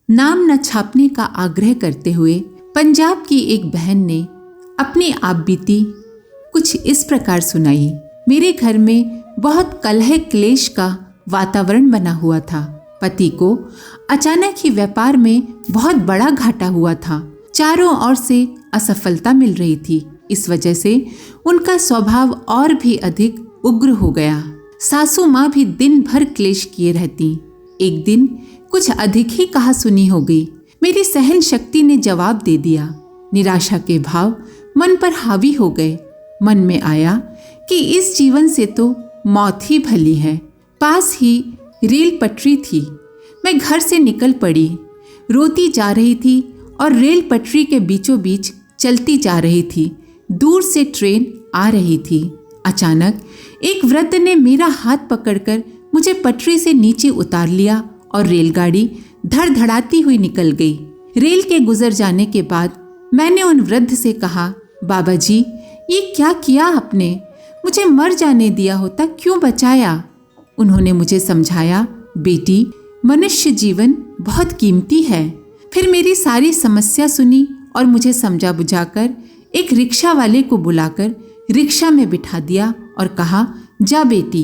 नाम न छापने का आग्रह करते हुए पंजाब की एक बहन ने अपनी आपबीती कुछ इस प्रकार सुनाई। मेरे घर में बहुत कलह क्लेश का वातावरण बना हुआ था। पति को अचानक ही व्यापार में बहुत बड़ा घाटा हुआ था। चारों ओर से असफलता मिल रही थी। इस वजह से उनका स्वभाव और भी अधिक उग्र हो गया। सासू माँ भी दिन भर क्लेश किए रहती। एक दिन कुछ अधिक ही कहा सुनी हो गई। मेरी सहन शक्ति ने जवाब दे दिया। निराशा के भाव मन पर हावी हो गए। मन में आया कि इस जीवन से तो मौत ही भली है। पास ही रेल पटरी थी। मैं घर से निकल पड़ी। रोती जा रही थी और रेल पटरी के बीचों बीच चलती जा रही थी। दूर से ट्रेन आ रही थी। अचानक एक वृद्ध ने मेरा हाथ पकड़कर मुझे पटरी से नीचे उतार लिया और रेलगाड़ी धड़धड़ाती हुई निकल गई। रेल के गुजर जाने के बाद मैंने उन वृद्ध से कहा, बाबा जी, ये क्या किया आपने? मुझे मर जाने दिया होता, क्यों बचाया? उन्होंने मुझे समझाया, बेटी, मनुष्य जीवन बहुत कीमती है। फिर मेरी सारी समस्या सुनी और मुझे समझा बुझाकर एक रिक्शा वाले को बुलाकर रिक्शा में बिठा दिया और कहा, जा बेटी,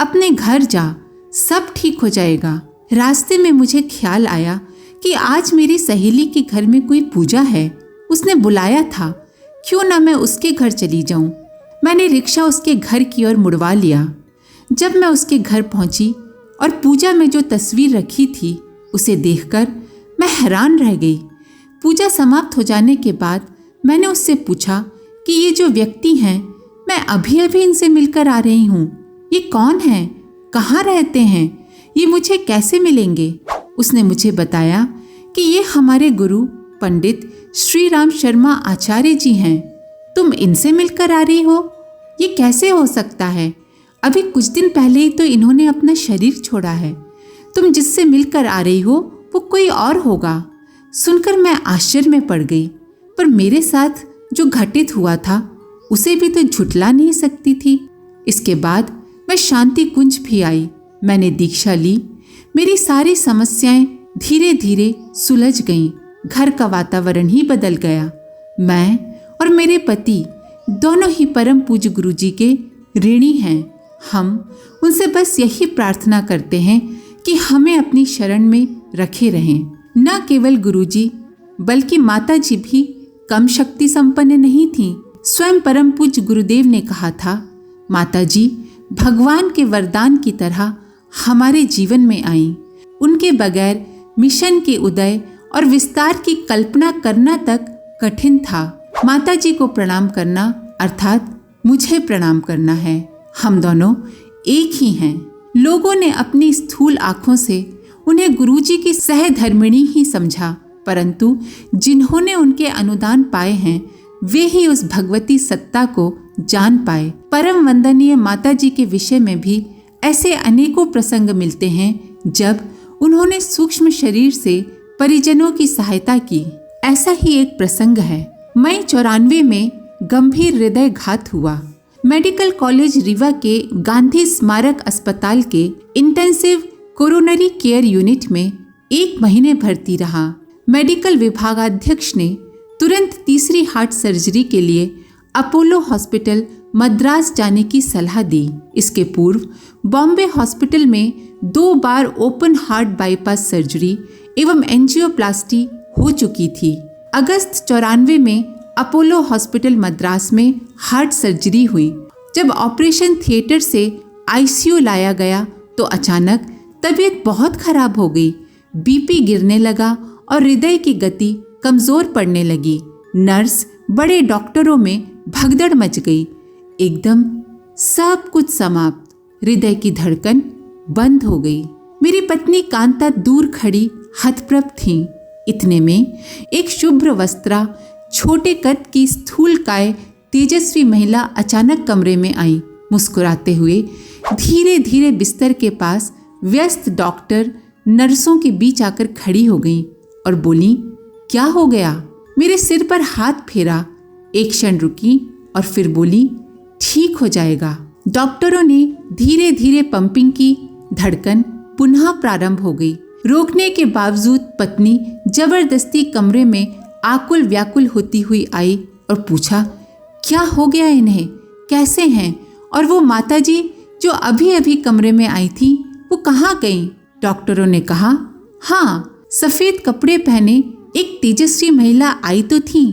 अपने घर जा, सब ठीक हो जाएगा। रास्ते में मुझे ख्याल आया कि आज मेरी सहेली के घर में कोई पूजा है। उसने बुलाया था, क्यों ना मैं उसके घर चली जाऊं। मैंने रिक्शा उसके घर की ओर मुड़वा लिया। जब मैं उसके घर पहुंची और पूजा में जो तस्वीर रखी थी उसे देखकर मैं हैरान रह गई। पूजा समाप्त हो जाने के बाद मैंने उससे पूछा कि ये जो व्यक्ति हैं, मैं अभी अभी इनसे मिलकर आ रही हूँ, ये कौन हैं, कहाँ रहते हैं, ये मुझे कैसे मिलेंगे? उसने मुझे बताया कि ये हमारे गुरु पंडित श्री राम शर्मा आचार्य जी हैं। तुम इनसे मिलकर आ रही हो? ये कैसे हो सकता है? अभी कुछ दिन पहले ही तो इन्होंने अपना शरीर छोड़ा है। तुम जिससे मिलकर आ रही हो वो कोई और होगा। सुनकर मैं आश्चर्य में पड़ गई, पर मेरे साथ जो घटित हुआ था उसे भी तो झुठला नहीं सकती थी। इसके बाद मैं शांति कुंज भी आई। मैंने दीक्षा ली। मेरी सारी समस्याएं धीरे धीरे सुलझ गईं। घर का वातावरण ही बदल गया। मैं और मेरे पति दोनों ही परम पूज्य गुरु जी के ऋणी हैं। हम उनसे बस यही प्रार्थना करते हैं कि हमें अपनी शरण में रखे रहें। न केवल गुरु जी बल्कि माता जी भी कम शक्ति संपन्न नहीं थीं। स्वयं परम पूज्य गुरुदेव ने कहा था, माता जी भगवान के वरदान की तरह हमारे जीवन में आईं। उनके बगैर मिशन के उदय और विस्तार की कल्पना करना तक कठिन था। माता जी को प्रणाम करना अर्थात मुझे प्रणाम करना है। हम दोनों एक ही हैं। लोगों ने अपनी स्थूल आंखों से उन्हें गुरुजी की सहधर्मिणी ही समझा, परंतु जिन्होंने उनके अनुदान पाए हैं वे ही उस भगवती सत्ता को जान पाए। परम वंदनीय माता जी के विषय में भी ऐसे अनेकों प्रसंग मिलते हैं जब उन्होंने सूक्ष्म शरीर से परिजनों की सहायता की। ऐसा ही एक प्रसंग है। मई 94 में गंभीर हृदय घात हुआ। मेडिकल कॉलेज रीवा के गांधी स्मारक अस्पताल के इंटेंसिव कोरोनरी केयर यूनिट में 1 महीने भर्ती रहा। मेडिकल विभागाध्यक्ष ने तुरंत तीसरी हार्ट सर्जरी के लिए अपोलो हॉस्पिटल मद्रास जाने की सलाह दी। इसके पूर्व बॉम्बे हॉस्पिटल में 2 बार ओपन हार्ट बाईपास सर्जरी एवं एंजियोप्लास्टी हो चुकी थी। अगस्त 94 में अपोलो हॉस्पिटल मद्रास में हार्ट सर्जरी हुई। जब ऑपरेशन थिएटर से आईसीयू लाया गया तो अचानक तबीयत बहुत खराब हो गई। बीपी गिरने लगा और हृदय की गति कमजोर पड़ने लगी। नर्स बड़े डॉक्टरों में भगदड़ मच गई। एकदम सब कुछ समाप्त। हृदय की धड़कन बंद हो गई। मेरी पत्नी कांता दूर खड़ी हतप्रभ थीं। इतने में एक शुभ्र वस्त्रा, छोटे कद की स्थूलकाय तेजस्वी महिला अचानक कमरे में आई। मुस्कुराते हुए धीरे धीरे बिस्तर के पास व्यस्त डॉक्टर नर्सों के बीच आकर खड़ी हो गई और बोली, क्या हो गया? मेरे सिर पर हाथ फेरा। एक क्षण रुकी और फिर बोली, ठीक हो जाएगा। डॉक्टरों ने धीरे धीरे पंपिंग की। धड़कन पुनः प्रारंभ हो गई। रोकने के बावजूद पत्नी जबरदस्ती कमरे में आकुल व्याकुल होती हुई आई और पूछा, क्या हो गया इन्हें, कैसे हैं? और वो माताजी जो अभी अभी कमरे में आई थी, वो कहाँ गईं? डॉक्टरों ने कहा, हाँ, सफेद कपड़े पहने एक तेजस्वी महिला आई तो थी,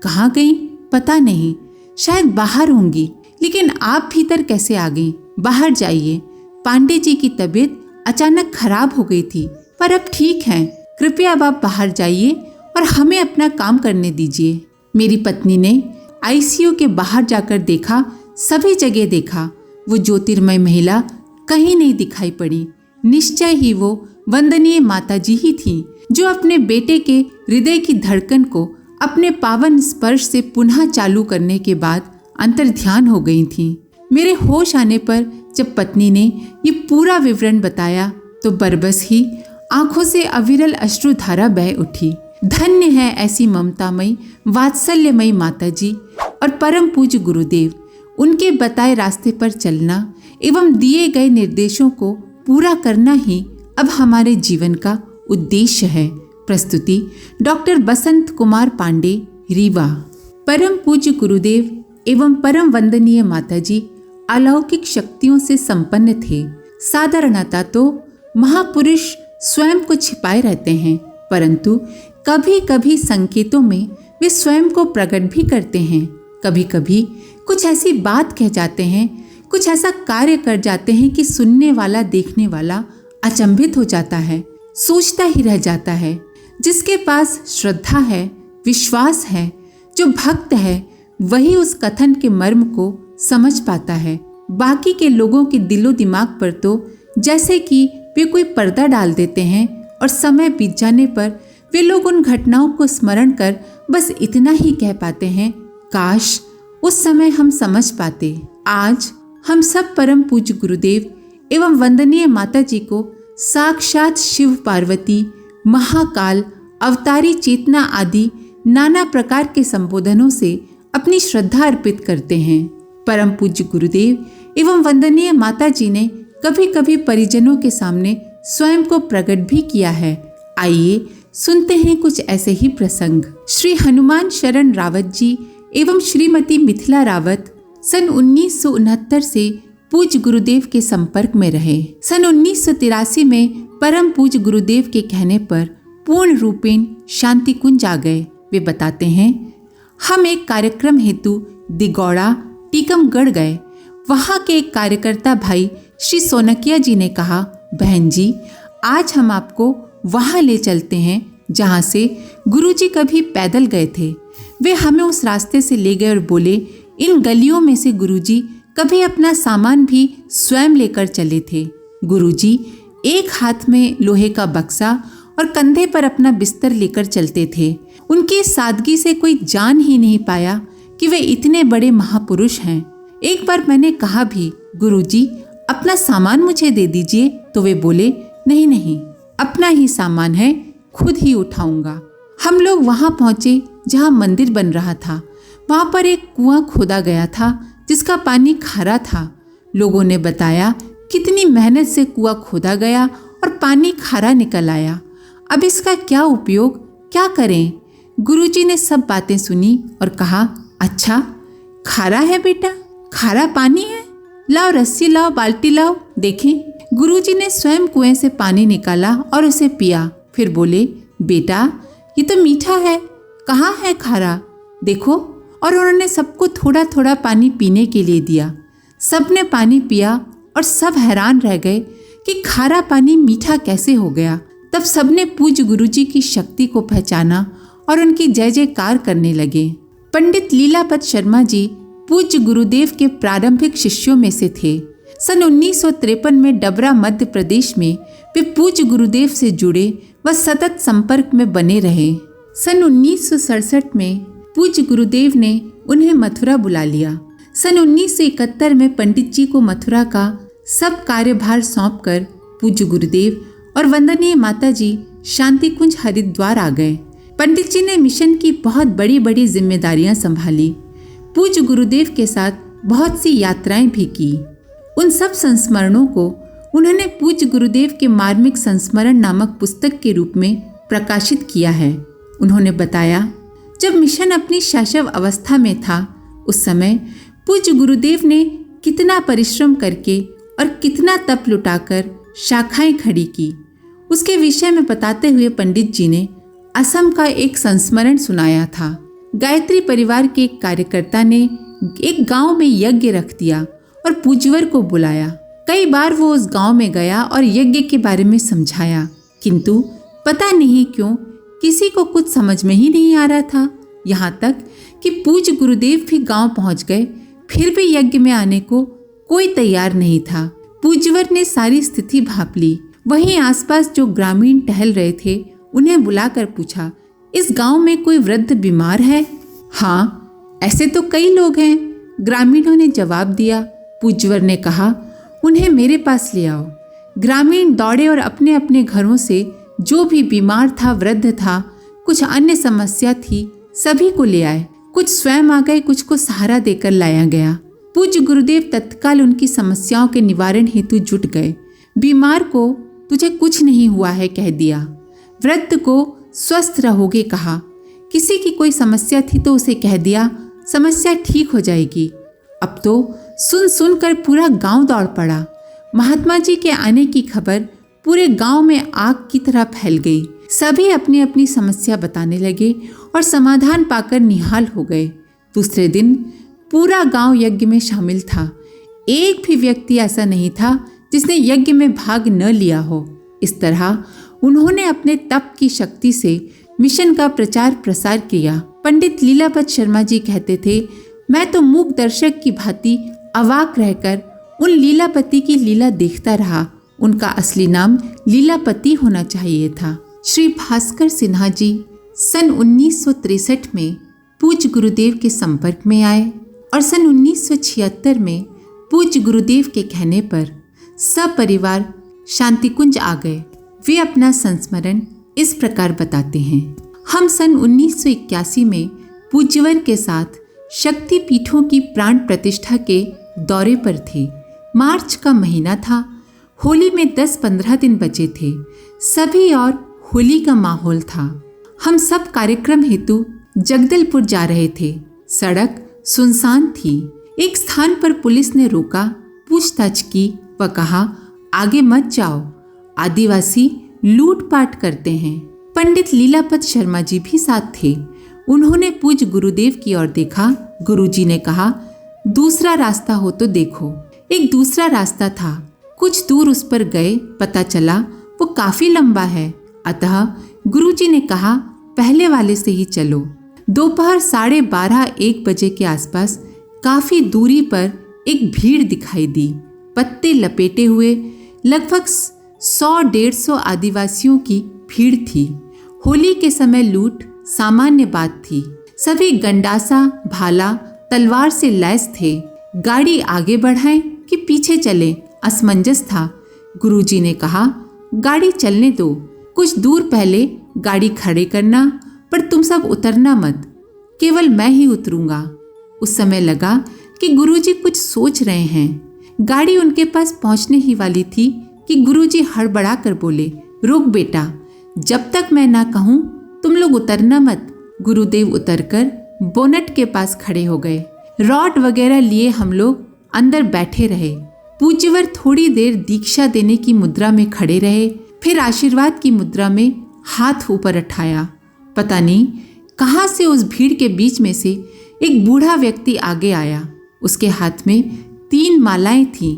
कहाँ गईं पता नहीं, शायद बाहर होंगी। लेकिन आप भीतर कैसे आ गईं? बाहर जाइए, पांडे जी की तबीयत अचानक खराब हो गई थी, पर अब ठीक हैं। कृपया अब आप बाहर जाइए और हमें अपना काम करने दीजिए। मेरी पत्नी ने आईसीयू के बाहर जाकर देखा, सभी जगह देखा, वो ज्योतिर्मय महिला कहीं नहीं दिखाई पड़ी। निश्चय ही वो वंदनीय माताजी ही थी, जो अपने बेटे के हृदय की धड़कन को अपने पावन स्पर्श से पुनः चालू करने के बाद अंतर्ध्यान हो गई थी। मेरे होश आने पर जब पत्नी ने ये पूरा विवरण बताया तो बरबस ही आंखों से अविरल अश्रुधारा बह उठी। धन्य है ऐसी ममतामयी वात्सल्यमयी माताजी और परम पूज्य गुरुदेव। उनके बताए रास्ते पर चलना एवं दिए गए निर्देशों को पूरा करना ही अब हमारे जीवन का उद्देश्य है। प्रस्तुति डॉक्टर बसंत कुमार पांडे, रीवा। परम पूज्य गुरुदेव एवं परम वंदनीय माताजी अलौकिक शक्तियों से संपन्न थे। साधारणतः तो महापुरुष स्वयं को छिपाए रहते हैं, परंतु कभी कभी संकेतों में वे स्वयं को प्रकट भी करते हैं। कभी कभी कुछ ऐसी बात कह जाते हैं, कुछ ऐसा कार्य कर जाते हैं कि सुनने वाला देखने वाला अचंभित हो जाता है, सोचता ही रह जाता है। जिसके पास श्रद्धा है, विश्वास है, जो भक्त है, वही उस कथन के मर्म को समझ पाता है। बाकी के लोगों के दिलो दिमाग पर तो जैसे कि वे कोई पर्दा डाल देते हैं और समय बीत जाने पर वे लोग उन घटनाओं को स्मरण कर बस इतना ही कह पाते हैं, काश उस समय हम समझ पाते। आज हम सब परम पूज्य गुरुदेव एवं वंदनीय माता जी को साक्षात शिव पार्वती, महाकाल, अवतारी चेतना आदि नाना प्रकार के संबोधनों से अपनी श्रद्धा अर्पित करते हैं। परम पूज्य गुरुदेव एवं वंदनीय माता जी ने कभी कभी परिजनों के सामने स्वयं को प्रकट भी किया है। आइए सुनते हैं कुछ ऐसे ही प्रसंग। श्री हनुमान शरण रावत जी एवं श्रीमती मिथिला रावत सन 1969 से पूज्य गुरुदेव के संपर्क में रहे। सन 1983 में परम पूज्य गुरुदेव के कहने पर पूर्ण रूपेण शांति कुंज आ गए। वे बताते हैं, हम एक कार्यक्रम हेतु दिगौड़ा टीकमगढ़ गए। वहाँ के एक कार्यकर्ता भाई श्री सोनकिया जी ने कहा, बहन जी आज हम आपको वहाँ ले चलते हैं जहाँ से गुरुजी कभी पैदल गए थे। वे हमें उस रास्ते से ले गए और बोले, इन गलियों में से गुरुजी कभी अपना सामान भी स्वयं लेकर चले थे। गुरुजी एक हाथ में लोहे का बक्सा और कंधे पर अपना बिस्तर लेकर चलते थे। उनकी सादगी से कोई जान ही नहीं पाया कि वे इतने बड़े महापुरुष हैं। एक बार मैंने कहा भी, गुरुजी अपना सामान मुझे दे दीजिए, तो वे बोले, नहीं नहीं, अपना ही सामान है, खुद ही उठाऊंगा। हम लोग वहां पहुंचे जहां मंदिर बन रहा था। वहां पर एक कुआं खोदा गया था जिसका पानी खारा था। लोगों ने बताया कितनी मेहनत से कुआं खोदा गया और पानी खारा निकल आया। अब इसका क्या उपयोग, क्या करें? गुरुजी ने सब बातें सुनी और कहा, अच्छा खारा है बेटा, खारा पानी है, लाओ रस्सी लाओ, बाल्टी लाओ, देखें। गुरुजी ने स्वयं कुएं से पानी निकाला और उसे पिया। फिर बोले, बेटा ये तो मीठा है, कहाँ है खारा, देखो। और उन्होंने सबको थोड़ा थोड़ा पानी पीने के लिए दिया। सबने पानी पिया और सब हैरान रह गए कि खारा पानी मीठा कैसे हो गया। तब सबने पूज्य गुरुजी की शक्ति को पहचाना और उनकी जय जयकार करने लगे। पंडित लीलापत शर्मा जी पूज्य गुरुदेव के प्रारंभिक शिष्यों में से थे। सन 1953 में डबरा मध्य प्रदेश में वे पूज्य गुरुदेव से जुड़े व सतत संपर्क में बने रहे। सन 1967 में पूज्य गुरुदेव ने उन्हें मथुरा बुला लिया। सन 1971 में पंडित जी को मथुरा का सब कार्यभार सौंपकर पूज्य गुरुदेव और वंदनीय माता जी शांति कुंज हरिद्वार आ गए। पंडित जी ने मिशन की बहुत बड़ी बड़ी जिम्मेदारियां संभाली। पूज्य गुरुदेव के साथ बहुत सी यात्राएं भी की। उन सब संस्मरणों को उन्होंने पूज्य गुरुदेव के मार्मिक संस्मरण नामक पुस्तक के रूप में प्रकाशित किया है। उन्होंने बताया, जब मिशन अपनी शैशव अवस्था में था उस समय पूज्य गुरुदेव ने कितना परिश्रम करके और कितना तप लुटाकर शाखाएं खड़ी की, उसके विषय में बताते हुए पंडित जी ने असम का एक संस्मरण सुनाया था। गायत्री परिवार के एक कार्यकर्ता ने एक गांव में यज्ञ रख दिया और पूज्यवर को बुलाया। कई बार वो उस गांव में गया और यज्ञ के बारे में समझाया, किंतु पता नहीं क्यों किसी को कुछ समझ में ही नहीं आ रहा था। यहाँ तक कि पूज्य गुरुदेव भी गांव पहुँच गए, फिर भी यज्ञ में आने को कोई तैयार नहीं था। पूज्यवर ने सारी स्थिति भांप ली। वहीं आसपास जो ग्रामीण टहल रहे थे उन्हें बुलाकर पूछा, इस गांव में कोई वृद्ध बीमार है? हाँ, ऐसे तो कई लोग हैं, ग्रामीणों ने जवाब दिया। पूज्यवर ने कहा, उन्हें मेरे पास ले आओ। ग्रामीण दौड़े और अपने अपने घरों से जो भी बीमार था, वृद्ध था, कुछ अन्य समस्या थी, सभी को ले आए। कुछ स्वयं आ गए, कुछ को सहारा देकर लाया गया। पूज्य गुरुदेव तत्काल उनकी समस्याओं के निवारण हेतु जुट गए। बीमार को तुझे कुछ नहीं हुआ है कह दिया, वृद्ध को स्वस्थ रहोगे कहा। किसी की कोई समस्या थी तो उसे कह दिया समस्या ठीक हो जाएगी। अब तो सुन सुन कर पूरा गांव दौड़ पड़ा। महात्मा जी के आने की खबर पूरे गांव में आग की तरह फैल गई। सभी अपनी अपनी समस्या बताने लगे और समाधान पाकर निहाल हो गए। दूसरे दिन पूरा गांव यज्ञ में शामिल था। एक भी व्यक्ति ऐसा नहीं था जिसने यज्ञ में भाग न लिया हो। इस तरह उन्होंने अपने तप की शक्ति से मिशन का प्रचार प्रसार किया। पंडित लीलापत शर्मा जी कहते थे, मैं तो मूक दर्शक की भांति अवाक रहकर उन लीलापति की लीला देखता रहा। उनका असली नाम लीलापति होना चाहिए था। श्री भास्कर सिन्हा जी सन 1963 में पूज्य गुरुदेव के संपर्क में आए और सन 1976 में पूज्य गुरुदेव के कहने पर सपरिवार शांतिकुंज आ गए। वे अपना संस्मरण इस प्रकार बताते हैं, हम सन 1981 में पूज्यवर के साथ शक्ति पीठों की प्राण प्रतिष्ठा के दौरे पर थे। मार्च का महीना था। होली में 10-15 दिन बचे थे। सभी और होली का माहौल था। हम सब कार्यक्रम हेतु जगदलपुर जा रहे थे। सड़क सुनसान थी। एक स्थान पर पुलिस ने रोका, पूछताछ की व कहा, आगे मत जाओ, आदिवासी लूटपाट करते हैं। पंडित लीलापत शर्मा जी भी साथ थे। उन्होंने पूज्य गुरुदेव की ओर देखा। गुरुजी ने कहा, दूसरा रास्ता हो तो देखो। एक दूसरा रास्ता था। कुछ दूर उस पर गए, पता चला वो काफी लंबा है। अतः गुरुजी ने कहा, पहले वाले से ही चलो। दोपहर 12:30-1 बजे के आसपास काफी दूरी पर एक भीड़ दिखाई दी। पत्ते लपेटे हुए लगभग 100-150 आदिवासियों की भीड़ थी। होली के समय लूट सामान्य बात थी। सभी गंडासा, भाला, तलवार से लैस थे। गाड़ी आगे बढ़ाएं कि पीछे चलें, असमंजस था। गुरुजी ने कहा, गाड़ी चलने दो, कुछ दूर पहले गाड़ी खड़े करना, पर तुम सब उतरना मत, केवल मैं ही उतरूंगा। उस समय लगा कि गुरुजी कुछ सोच रहे हैं। गाड़ी उनके पास पहुंचने ही वाली थी कि गुरुजी हड़बड़ा कर बोले, रुक बेटा, जब तक मैं ना कहूं तुम लोग उतरना मत। गुरुदेव उतरकर बोनट के पास खड़े हो गए। रॉड वगैरह लिए हम लोग अंदर बैठे रहे। पूज्यवर थोड़ी देर दीक्षा देने की मुद्रा में खड़े रहे, फिर आशीर्वाद की मुद्रा में हाथ ऊपर उठाया। पता नहीं कहाँ से उस भीड़ के बीच में से एक बूढ़ा व्यक्ति आगे आया। उसके हाथ में 3 मालाएं थीं।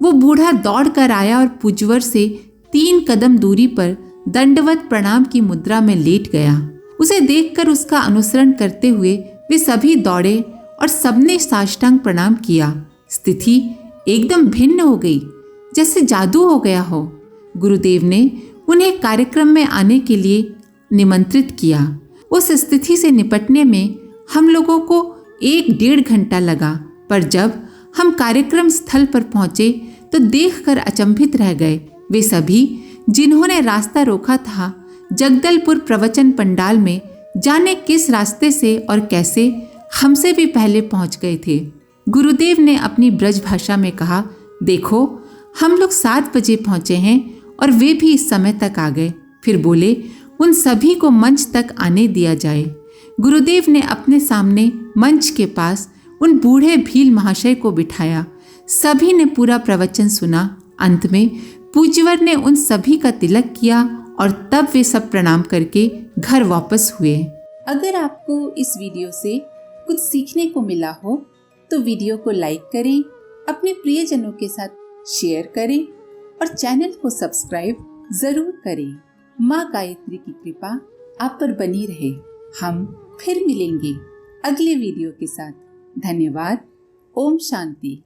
वो बूढ़ा दौड़ कर आया और पूज्यवर से 3 कदम दूरी पर दंडवत प्रणाम की मुद्रा में लेट गया। उसे देखकर उसका अनुसरण करते हुए वे सभी दौड़े और सबने साष्टांग प्रणाम किया। स्थिति एकदम भिन्न हो गई, जैसे जादू हो गया हो। गुरुदेव ने उन्हें कार्यक्रम में आने के लिए निमंत्रित किया। उस स्थिति से निपटने में हम लोगों को 1-1.5 घंटा लगा, पर जब हम कार्यक्रम स्थल पर पहुंचे तो देखकर अचंभित रह गए। वे सभी जिन्होंने रास्ता रोका था, जगदलपुर प्रवचन पंडाल में जाने किस रास्ते से और कैसे हमसे भी पहले पहुंच गए थे। गुरुदेव ने अपनी ब्रज भाषा में कहा, देखो हम लोग 7 बजे पहुंचे हैं और वे भी इस समय तक आ गए। फिर बोले उन सभी को मंच तक आने दिया जाए। गुरुदेव ने अपने सामने मंच के पास उन बूढ़े भील महाशय को बिठाया। सभी ने पूरा प्रवचन सुना। अंत में पूज्यवर ने उन सभी का तिलक किया और तब वे सब प्रणाम करके घर वापस हुए। अगर आपको इस वीडियो से कुछ सीखने को मिला हो तो वीडियो को लाइक करें, अपने प्रियजनों के साथ शेयर करें और चैनल को सब्सक्राइब जरूर करें। माँ गायत्री की कृपा आप पर बनी रहे। हम फिर मिलेंगे अगले वीडियो के साथ। धन्यवाद। ओम शांति।